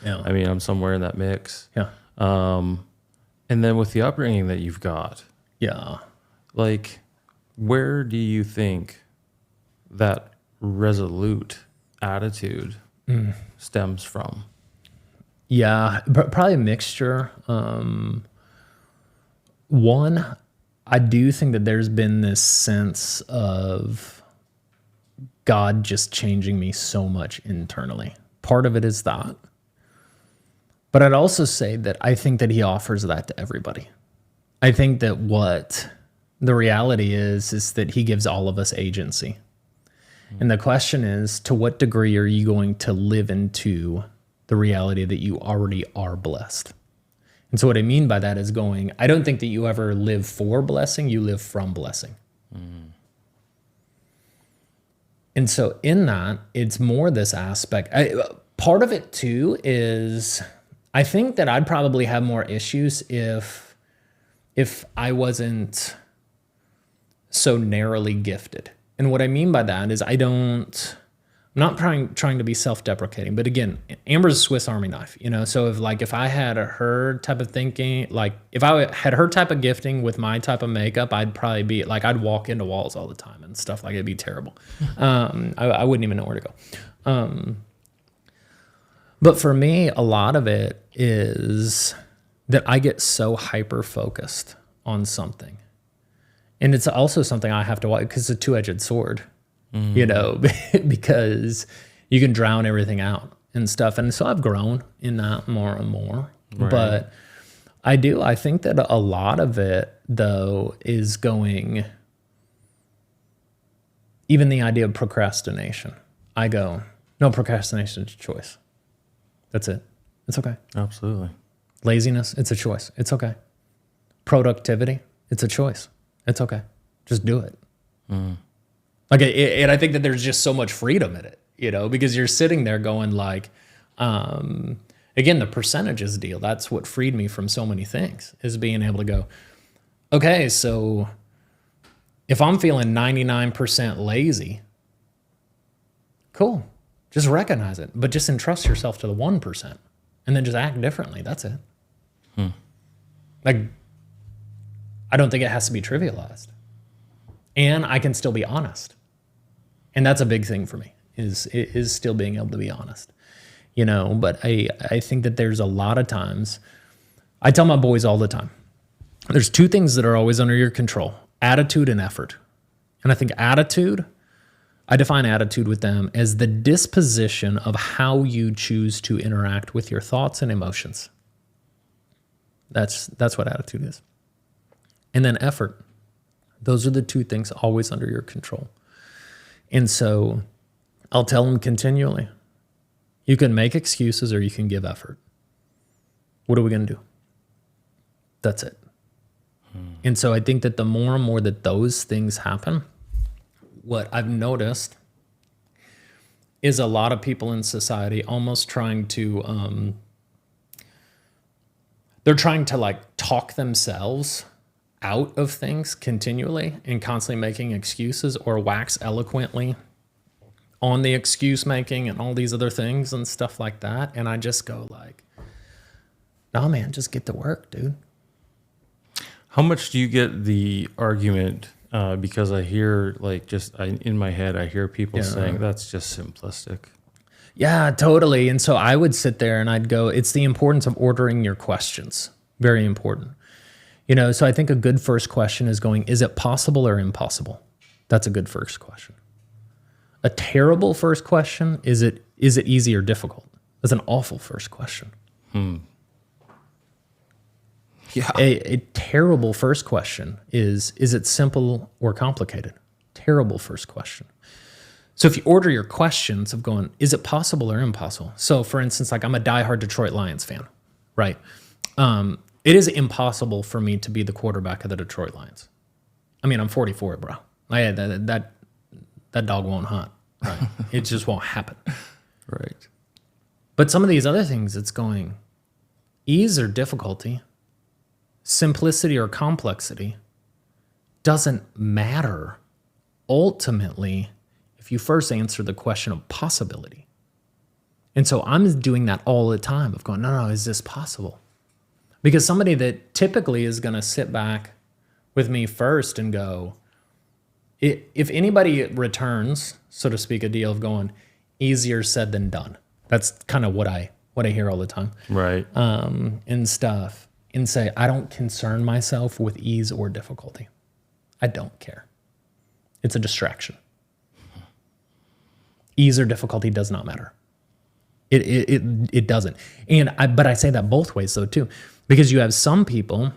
example. Yeah. I mean, I'm somewhere in that mix. Yeah. And then with the upbringing that you've got, Yeah. like, where do you think that resolute attitude stems from? Yeah, probably a mixture. One, I do think that there's been this sense of God just changing me so much internally. Part of it is that. But I'd also say that I think that he offers that to everybody. I think that what the reality is that he gives all of us agency. And the question is, to what degree are you going to live into the reality that you already are blessed? And so what I mean by that is I don't think that you ever live for blessing, you live from blessing. And so in that, it's more this aspect. Part of it too is I think that I'd probably have more issues if I wasn't so narrowly gifted. And what I mean by that is I'm not trying to be self-deprecating, but again, Amber's a Swiss Army knife, So if I had her type of thinking, like if I had her type of gifting with my type of makeup, I'd probably be like, I'd walk into walls all the time and stuff. Like it'd be terrible. I wouldn't even know where to go. But for me, a lot of it is that I get so hyper-focused on something. And it's also something I have to watch because it's a two-edged sword, because you can drown everything out and stuff. And so I've grown in that more and more. Right. But I think that a lot of it, though, is even the idea of procrastination. I go, no, procrastination is a choice. That's it. It's okay. Absolutely. Laziness, it's a choice. It's okay. Productivity, it's a choice. It's okay. Just do it. Like, and I think that there's just so much freedom in it, because you're sitting there going like, again, the percentages deal. That's what freed me from so many things, is being able to go, okay, so if I'm feeling 99% lazy, cool. Just recognize it, but just entrust yourself to the 1% and then just act differently. That's it. Like, I don't think it has to be trivialized. And I can still be honest. And that's a big thing for me, is still being able to be honest. But I think that there's a lot of times, I tell my boys all the time, there's two things that are always under your control: attitude and effort. And I think I define attitude with them as the disposition of how you choose to interact with your thoughts and emotions. That's what attitude is. And then effort. Those are the two things always under your control. And so I'll tell them continually, you can make excuses or you can give effort. What are we going to do? That's it. And so I think that the more and more that those things happen, what I've noticed is a lot of people in society almost trying to, they're trying to like talk themselves out of things continually and constantly making excuses, or wax eloquently on the excuse making and all these other things and stuff like that. And I just go like, no, man, just get to work, dude. How much do you get the argument? Because I hear in my head, I hear people saying that's just simplistic. Yeah, totally. And so I would sit there and I'd go, it's the importance of ordering your questions. Very important. So I think a good first question is going, is it possible or impossible? That's a good first question. A terrible first question, is it easy or difficult? That's an awful first question. Yeah. A terrible first question is it simple or complicated? Terrible first question. So if you order your questions of going, is it possible or impossible? So for instance, like I'm a diehard Detroit Lions fan, right? It is impossible for me to be the quarterback of the Detroit Lions. I mean, I'm 44, bro. That dog won't hunt. Right? It just won't happen. Right. But some of these other things, it's going ease or difficulty, simplicity or complexity, doesn't matter ultimately if you first answer the question of possibility. And so I'm doing that all the time of going, no, is this possible? Because somebody that typically is going to sit back with me first and go, if anybody returns, so to speak, a deal of going easier said than done. That's kind of what I hear all the time. Right. And stuff. And say, I don't concern myself with ease or difficulty. I don't care. It's a distraction. Ease or difficulty does not matter. It doesn't. But I say that both ways though too, because you have some people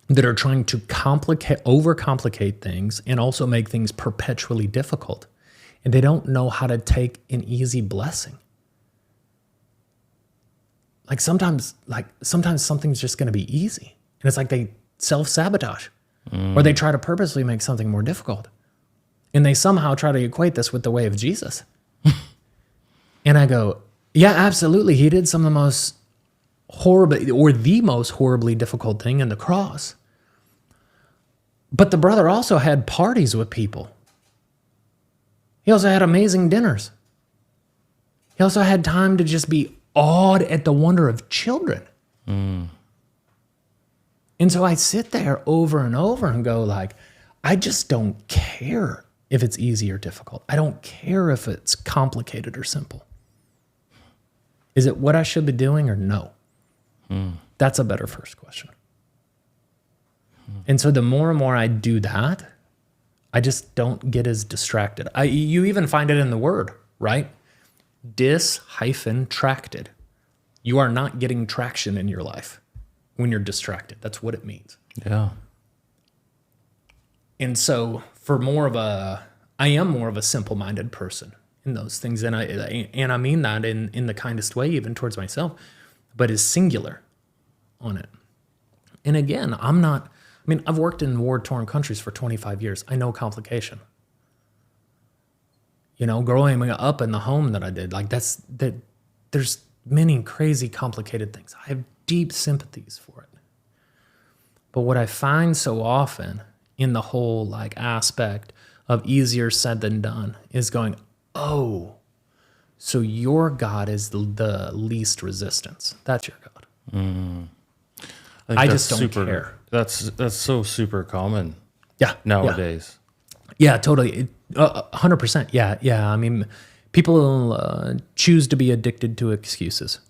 that are trying to overcomplicate things and also make things perpetually difficult. And they don't know how to take an easy blessing. Like sometimes something's just going to be easy. And it's like they self-sabotage or they try to purposely make something more difficult. And they somehow try to equate this with the way of Jesus. And I go, yeah, absolutely. He did some of the most horribly difficult thing in the cross. But the brother also had parties with people. He also had amazing dinners. He also had time to just be awed at the wonder of children. And so I sit there over and over and go like, I just don't care if it's easy or difficult. I don't care if it's complicated or simple. Is it what I should be doing or no? That's a better first question. And so the more and more I do that, I just don't get as distracted. You even find it in the word, right? Dis-tracted. You are not getting traction in your life when you're distracted. That's what it means. Yeah. And so I am more of a simple-minded person in those things. And I mean that in the kindest way, even towards myself, but is singular on it. And again, I've worked in war-torn countries for 25 years. I know complication. Growing up in the home that I did, there's many crazy complicated things. I have deep sympathies for it. But what I find so often in the whole aspect of easier said than done is going, oh, so your God is the least resistance. That's your God. I just don't care. That's so super common. Yeah. Nowadays. Yeah, totally. 100%. Yeah. I mean, people choose to be addicted to excuses.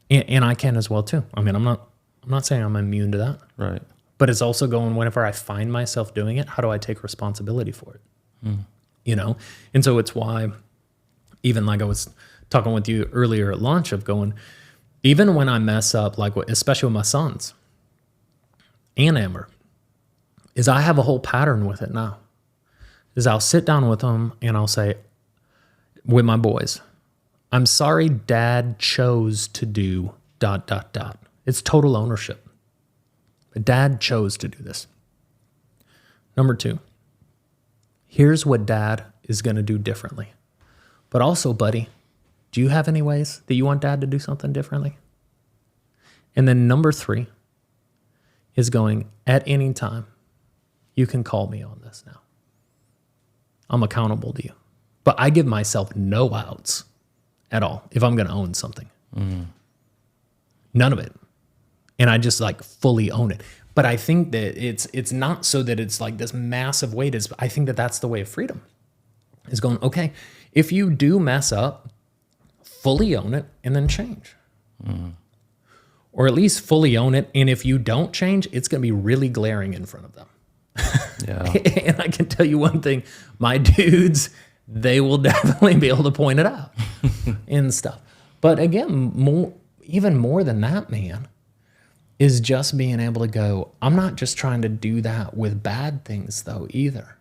And I can as well too. I mean, I'm not saying I'm immune to that. Right. But it's also going, whenever I find myself doing it, how do I take responsibility for it? And so it's why, even like I was talking with you earlier at lunch, of going, even when I mess up, especially with my sons and Amber, is I have a whole pattern with it now. Is I'll sit down with them and I'll say, with my boys, I'm sorry Dad chose to do ... It's total ownership. But Dad chose to do this. Number 2, here's what Dad is going to do differently. But also, buddy, do you have any ways that you want Dad to do something differently? And then number 3 is going, at any time, you can call me on this now. I'm accountable to you. But I give myself no outs at all if I'm going to own something. None of it. And I just fully own it. But I think that it's not so that it's this massive weight. I think that that's the way of freedom. Is going, okay, if you do mess up, fully own it and then change. Or at least fully own it. And if you don't change, it's going to be really glaring in front of them. Yeah. And I can tell you one thing, my dudes, they will definitely be able to point it out and stuff. But again, even more than that, man, is just being able to go, I'm not just trying to do that with bad things though either.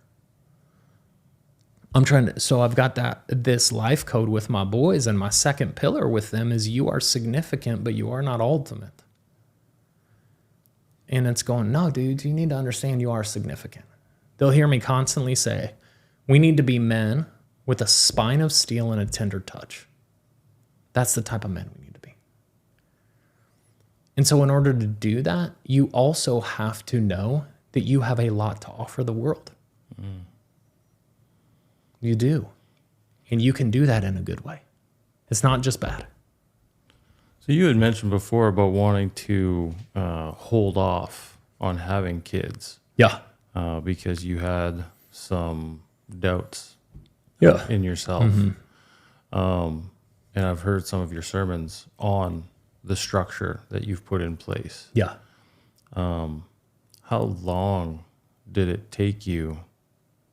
So I've got this life code with my boys, and my second pillar with them is you are significant, but you are not ultimate. And it's going, no, dudes, you need to understand you are significant. They'll hear me constantly say, we need to be men with a spine of steel and a tender touch. That's the type of men we need to be. And so in order to do that, you also have to know that you have a lot to offer the world. You do. And you can do that in a good way. It's not just bad. So you had mentioned before about wanting to hold off on having kids Yeah. because you had some doubts Yeah. in yourself. And I've heard some of your sermons on the structure that you've put in place. Yeah. How long did it take you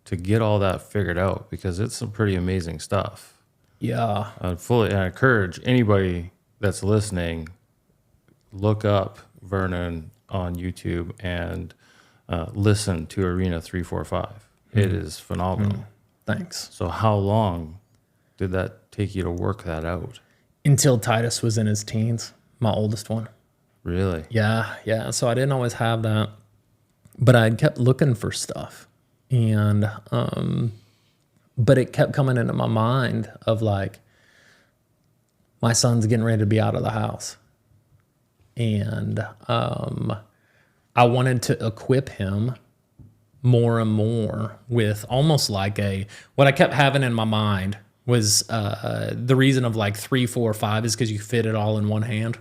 to get all that figured out? Because it's some pretty amazing stuff. Yeah. I encourage anybody that's listening, look up Vernon on YouTube and listen to Arena 345. It is phenomenal. Thanks. So how long did that take you to work that out? Until Titus was in his teens, my oldest one. Really? Yeah. Yeah. So I didn't always have that, but I kept looking for stuff. And, but it kept coming into my mind of like, my son's getting ready to be out of the house. And I wanted to equip him more and more with almost like what I kept having in my mind was the reason of like 3, 4, 5 is because you fit it all in one hand.